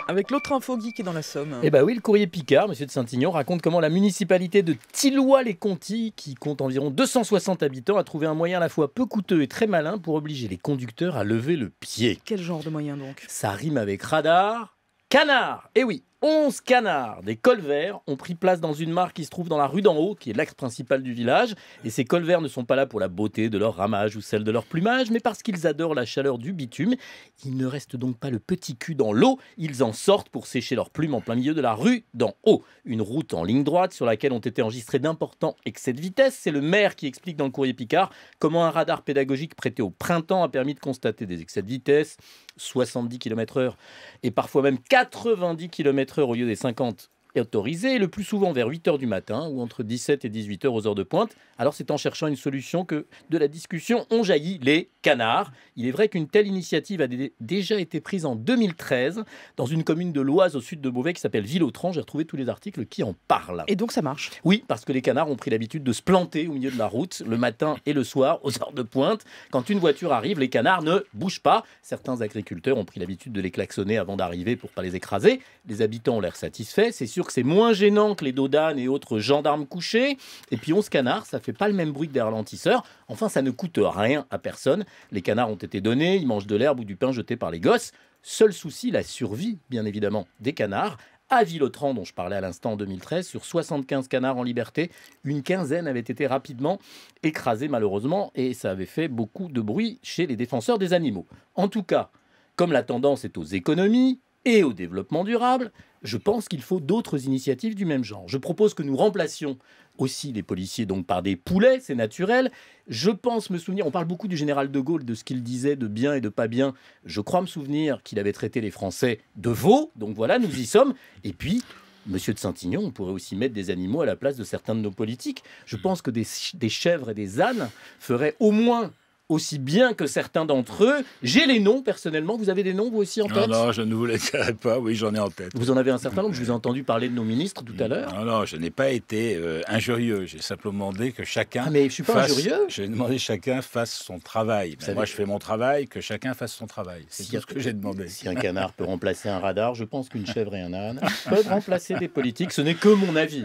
avec l'autre info geek qui est dans la Somme. Eh bien oui, le courrier Picard, monsieur de Saint-Ignan, raconte comment la municipalité de Tilloy-les-Contis, qui compte environ 260 habitants, a trouvé un moyen à la fois peu coûteux et très malin pour obliger les conducteurs à lever le pied. Quel genre de moyen donc? Ça rime avec radar. Canard. Eh oui, 11 canards, des colverts, ont pris place dans une mare qui se trouve dans la rue d'en haut, qui est l'axe principal du village. Et ces colverts ne sont pas là pour la beauté de leur ramage ou celle de leur plumage, mais parce qu'ils adorent la chaleur du bitume. Ils ne restent donc pas le petit cul dans l'eau, ils en sortent pour sécher leurs plumes en plein milieu de la rue d'en haut. Une route en ligne droite sur laquelle ont été enregistrés d'importants excès de vitesse. C'est le maire qui explique dans le courrier Picard comment un radar pédagogique prêté au printemps a permis de constater des excès de vitesse, 70 km/h et parfois même 90 km/h au lieu des 50 autorisés, le plus souvent vers 8 h du matin ou entre 17 et 18 h aux heures de pointe. Alors c'est en cherchant une solution que de la discussion ont jailli les canards. Il est vrai qu'une telle initiative a déjà été prise en 2013 dans une commune de l'Oise au sud de Beauvais qui s'appelle Villotran. J'ai retrouvé tous les articles qui en parlent. Et donc ça marche? Oui, parce que les canards ont pris l'habitude de se planter au milieu de la route le matin et le soir aux heures de pointe. Quand une voiture arrive, les canards ne bougent pas. Certains agriculteurs ont pris l'habitude de les klaxonner avant d'arriver pour ne pas les écraser. Les habitants ont l'air satisfaits. C'est sûr que c'est moins gênant que les dodanes et autres gendarmes couchés. Et puis 11 canards, ça fait pas le même bruit que des ralentisseurs. Enfin, ça ne coûte rien à personne. Les canards ont été donnés, ils mangent de l'herbe ou du pain jeté par les gosses. Seul souci, la survie, bien évidemment, des canards. À Villotran, dont je parlais à l'instant en 2013, sur 75 canards en liberté, une quinzaine avait été rapidement écrasée malheureusement et ça avait fait beaucoup de bruit chez les défenseurs des animaux. En tout cas, comme la tendance est aux économies et au développement durable, je pense qu'il faut d'autres initiatives du même genre. Je propose que nous remplacions aussi les policiers donc par des poulets, c'est naturel. Je pense me souvenir, on parle beaucoup du général de Gaulle, de ce qu'il disait de bien et de pas bien. Je crois me souvenir qu'il avait traité les Français de veaux, donc voilà, nous y sommes. Et puis, monsieur de Saint-Ignan, on pourrait aussi mettre des animaux à la place de certains de nos politiques. Je pense que des chèvres et des ânes feraient au moins aussi bien que certains d'entre eux. J'ai les noms, personnellement. Vous avez des noms, vous aussi, en tête? Non, je ne vous les dirai pas. Oui, j'en ai en tête. Vous en avez un certain nombre. Je vous ai entendu parler de nos ministres tout à l'heure. Non, je n'ai pas été injurieux. J'ai simplement demandé que chacun... Ah, mais je ne suis pas injurieux. J'ai demandé que chacun fasse son travail. Moi, je fais mon travail, que chacun fasse son travail. C'est tout ce que j'ai demandé. Si un canard peut remplacer un radar, je pense qu'une chèvre et un âne peuvent remplacer des politiques. Ce n'est que mon avis.